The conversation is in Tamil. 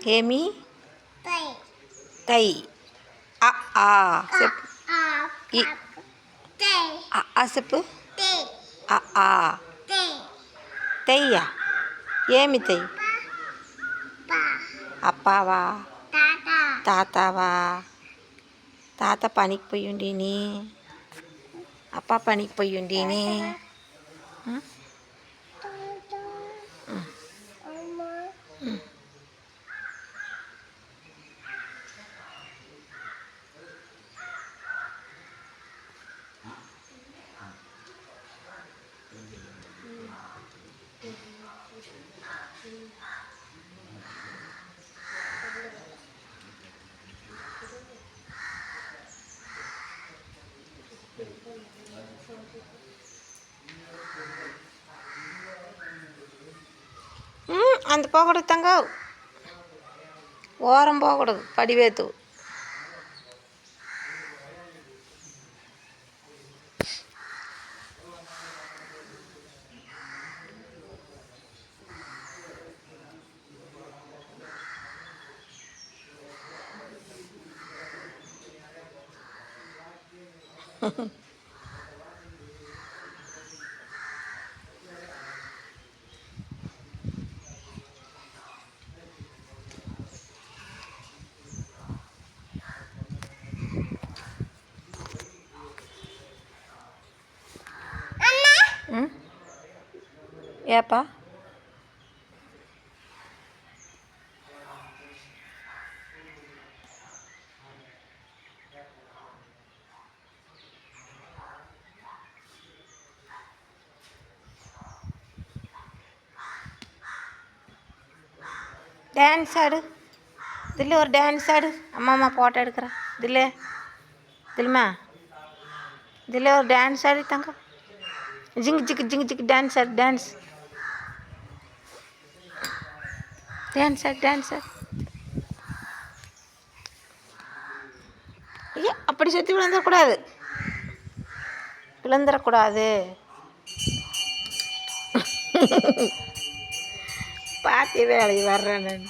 ఏమి తై అ ఆ చెప్పు ఆ చెప్పు ఆ తెయ్య ఏమి తెయ్యి అప్పావా తాతావా తాత పనికి పోయిండిని అప్ప పనికి పోయిండిని అంత పోకూడదు తంగా ఓరం పోకూడదు పడివేతు ఏపా டான்ஸ் ஆடு தில்லு ஒரு டான்ஸ் ஆடு அம்மா அம்மா போட்டோ எடுக்கிறேன் தில்லே தில்லுமா தில்லே ஒரு டான்ஸ் ஆடி தங்க ஜிங்கு ஜிக்கு ஜிங்கு ஜிக்கு டான்ஸ் ஆடு டான்ஸ் டான்ஸ் ஆடு டான்ஸ் ஆடு ஐயா அப்படி சுற்றி விழுந்துடக்கூடாது விழுந்துடக்கூடாது பார்த்து வேலைக்கு வர்றேன் நான்